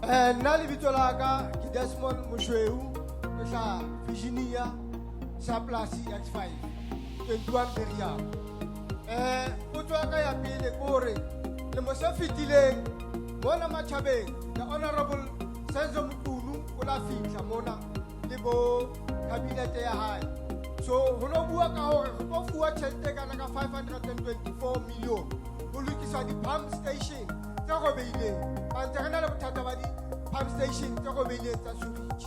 Nna lebitso la ka ke Desmond Moshweu ke sa Virginia sa Plasi X5 21 Beria. Potso ya ka ya pele ke hore le mo se fetileng mona Matjhabeng the honorable Senzo Mkhunu o la fihla mona le bo cabinet ya hae. So ho no bua ka hore re tlo fuwa tjhelete kana ka 524 million ho lokisa di pump station tse robeileng. Ba ntse re na le bothata ba di pump station tse robeileng tsa sewage.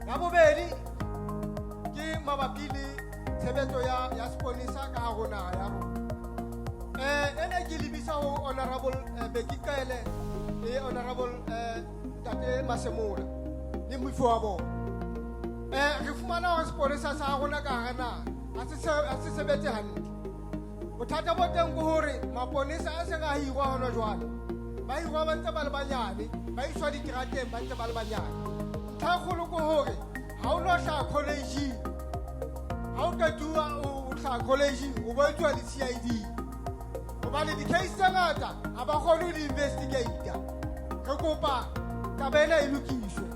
Ya bobedi ke mabapi le tshebetso ya seponesa ka hare naha ya rona. Ene ke lebisa ho honorable Bekikaele le honorable Tate Masemola le moifo wa bona. Re fumana hore seponesa sa rona ka hare naha ha se sebetse hantle. Bothata bo teng ke hore maponesa a seng a hirwa hona jwale ba hirwa ba ntse ba le banyane ba iswa diterateng ba ntse ba le banyane. Ntho e kgolo ke hore ha o no hlaha college ha o qetuwa o hlaha college o bo etswa le CID hobane di-case tse ngata ha ba kgone ho di-investigata. Re kopa taba ena e lokiswe.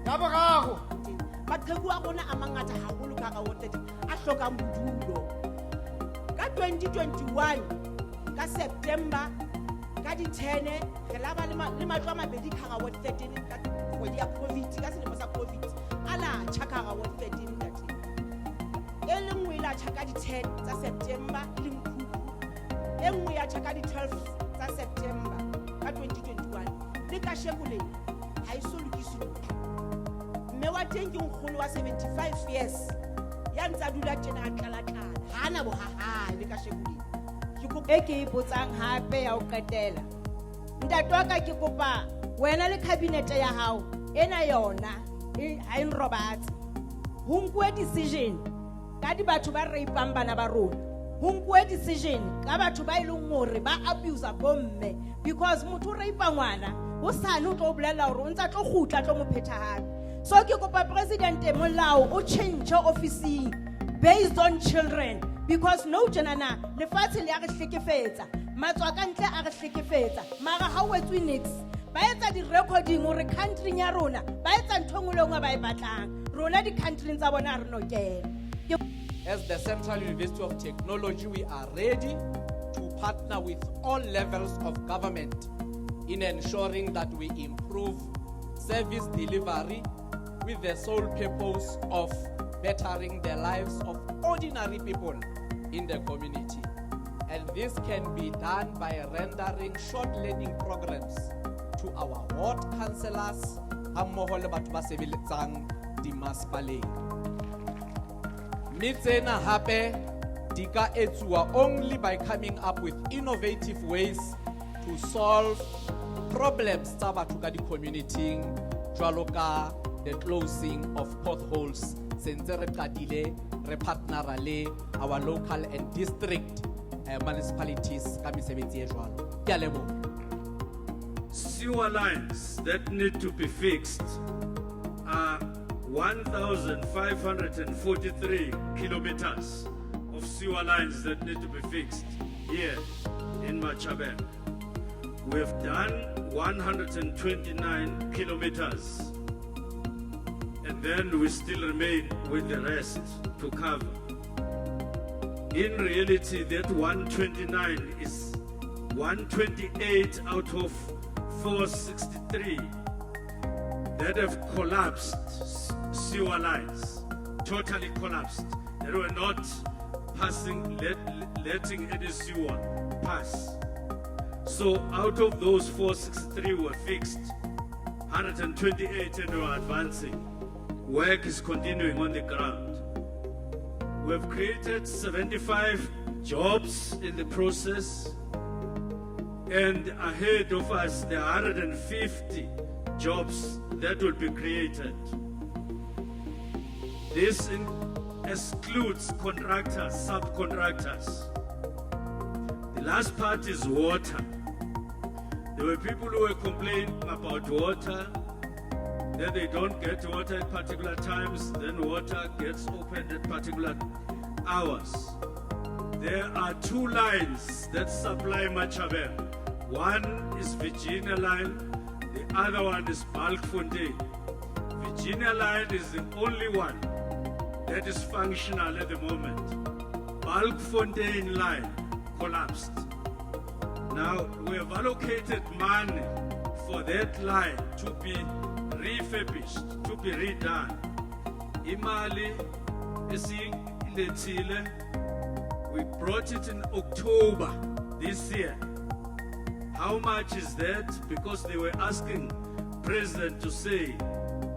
Ya boraro maqheku a rona a mangata haholo ka hara ward a hlokang bodulo. Ka 2021 ka September ka di 10 re la ba le matlo a mabedi ka hara ward 13 ka kgwedi ya COVID ka selemo sa COVID ala tjha ka hara ward 13 ka teng. E le nngwe la tjha ka di 10 tsa September le Mkhulu. E nngwe ya tjha ka di 12 tsa September ka 2021 le ka shebole ha iso lokiswe. Mme wa teng ke nkgolo wa 75 years ya ntsa dula tjena a tlala-tlala hana bohaha le ka shebole. E ke ipotsang hape ya o qetela. Ntate wa ka ke kopa wena le cabinet ya hao ena yona ha e nrobatse. Ho nkuwe decision ka di batho ba reipang bana ba rona. Ho nkuwe decision ka batho ba ileng hore ba abuse bomme because motho o reipa ngwana o sane o tlo bolella hore o ntsa tlo khutla tlo mo phetha hape. So ke kopa president molao o change officing based on children because no janana le fatshe le a re hlekefetsa matswa ka ntle a re hlekefetsa mara ha o etswe nix ba etsa di recording hore country ya rona ba etsa ntho ngwe le ngwe ba e batlang rona di country tsa bona re no kena. As the Central University of Technology, we are ready to partner with all levels of government in ensuring that we improve service delivery with the sole purpose of bettering the lives of ordinary people in the community. And this can be done by rendering short learning programs to our ward councillors hammoho le batho ba sebeletsang dimasepaleng. Mitsena hape di ka etsuwa only by coming up with innovative ways to solve problems tsa batho ka di community jwalo ka the closing of potholes sentse re qadile re partnera le our local and district municipalities ka mesebetsi e jwalo. Ke a leboha. Sewer lines that need to be fixed are 1,543 kilometers of sewer lines that need to be fixed here in Matjhabeng. We've done 129 kilometers, and then we still remain with the rest to cover. In reality, that 129 is 128 out of 463 that have collapsed sewer lines, totally collapsed. They were not passing, letting any sewer pass. So out of those 463 were fixed, 128 and were advancing. Work is continuing on the ground. We've created 75 jobs in the process, and ahead of us there are 150 jobs that will be created. This excludes contractors, subcontractors. The last part is water. There were people who were complaining about water, that they don't get water at particular times, then water gets opened at particular hours. There are 2 lines that supply Matjhabeng. One is Virginia line, other one is Balkfontein. Virginia line is the only one that is functional at the moment. Balkfontein line collapsed. Now we have allocated money for that line to be refurbished, to be redone. Imali esilethile, we brought it in October this year. How much is that? Because they were asking President to say,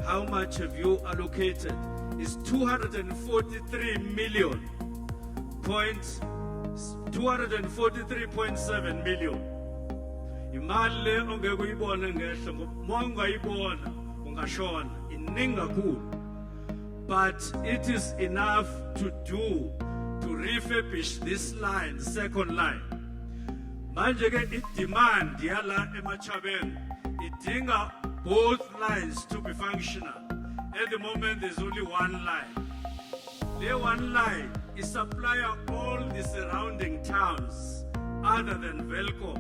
how much have you allocated? It's 243.7 million. Imali le ongeke uyibone ngehla ngoba ungayibona ungashona iningi kakhulu. But it is enough to do to refurbish this line, second line. Manje ke i-demand yala eMachabeng idinga both lines to be functional. At the moment, there's only one line. The one line is supply all the surrounding towns other than Velco.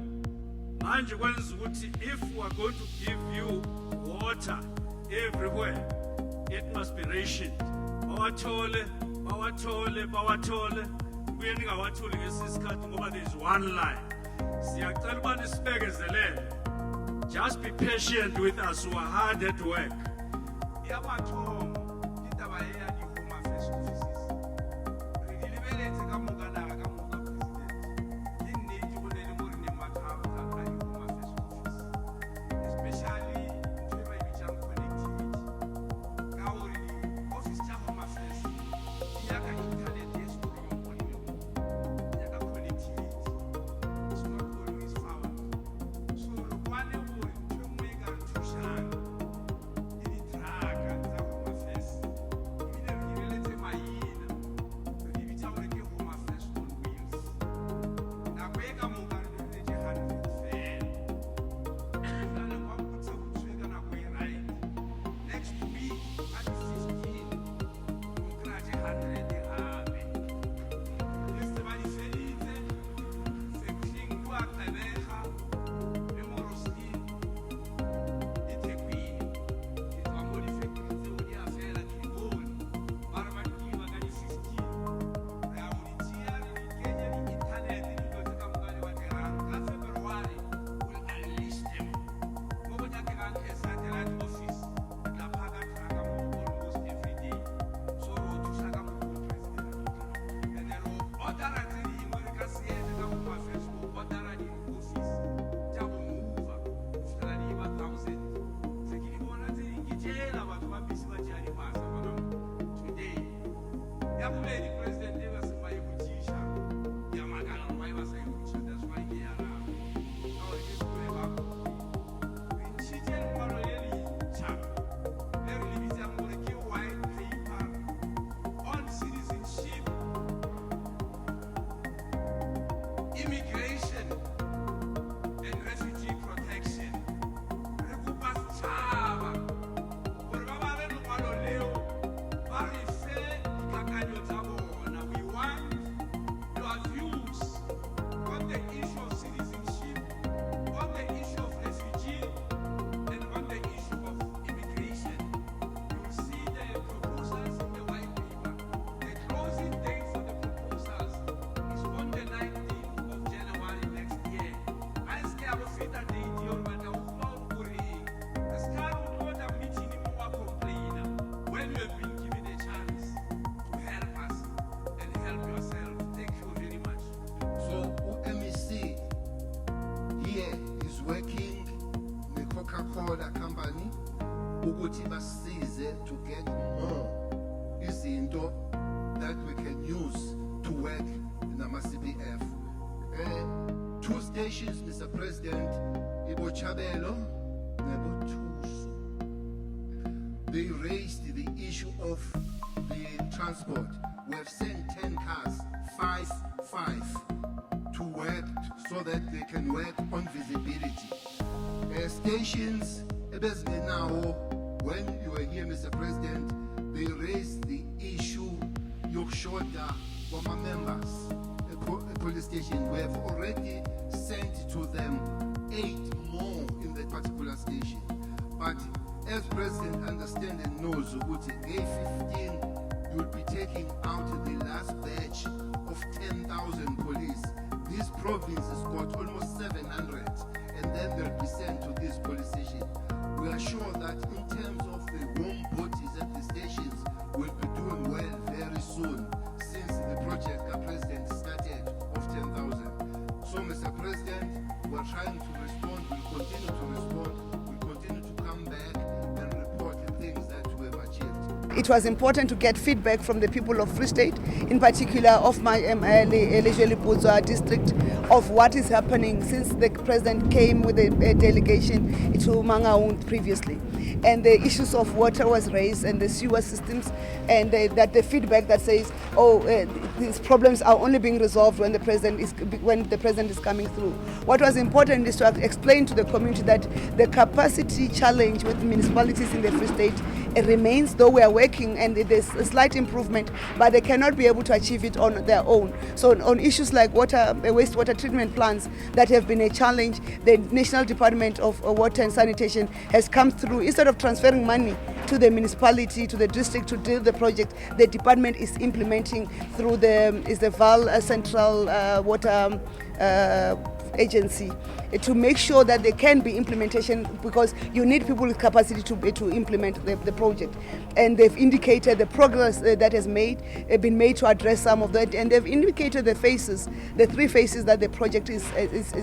Manje kwenza ukuthi if we are going to give you water everywhere, it must be rationed. Bawatole. Kuye ningawatholi ngesisikhathi ngoba there is one line. Siyacela uba nisibekezelele. Just be patient with us who are hard at work. ukuthi basize to get more izinto that we can use to work in ama-CBF. Two stations, Mr. President, iBochabelo neBothuso. They raised the issue of the transport. We have sent 10 cars, five, to work so that they can work on visibility. Stations, when you were here, Mr. President, they raised the issue yokushoda kwama members a police station. We have already sent to them 8 more in that particular station. But as President understands and knows, Day 15, you'll be taking out the last batch of 10,000 police. This province has got almost 700, and then they'll be sent to this police station. We are sure that in terms of the home bodies at the stations, we'll be doing well very soon, since the project the President started of 10,000. So, Mr. President, we're trying to respond, we'll continue to respond, we'll continue to come back and report the things that we have achieved. It was important to get feedback from the people of Free State, in particular of my Imbizo district, of what is happening since the President came with a delegation to Mangaung previously. And the issues of water was raised and the sewer systems, and that the feedback that says, these problems are only being resolved when the President is coming through. What was important is to explain to the community that the capacity challenge with municipalities in the Free State remains, though we are working and there's a slight improvement, but they cannot be able to achieve it on their own. So on issues like wastewater treatment plants that have been a challenge, the National Department of Water and Sanitation has come through. Instead of transferring money to the municipality, to the district to do the project, the department is implementing through the VAL Central Water Agency to make sure that there can be implementation, because you need people with capacity to implement the project. And they've indicated the progress that has been made to address some of that, and they've indicated the three phases that the project is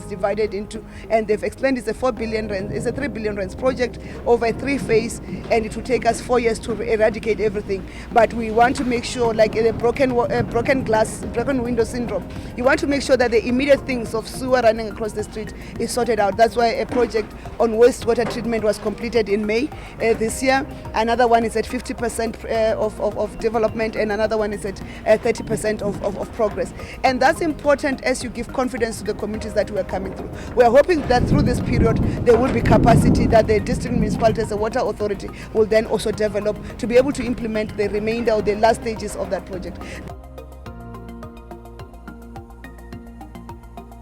divided into, and they've explained it's a 4 billion rand, it's a 3 billion rand project over 3 phases, and it will take us 4 years to eradicate everything. But we want to make sure, like the broken glass, broken window syndrome, you want to make sure that the immediate things of sewer running across the street is sorted out. That's why a project on wastewater treatment was completed in May this year. Another one is at 50% of development, and another one is at 30% of progress. And that's important as you give confidence to the communities that we are coming through. We are hoping that through this period there will be capacity that the district municipality as a water authority will then also develop to be able to implement the remainder or the last stages of that project.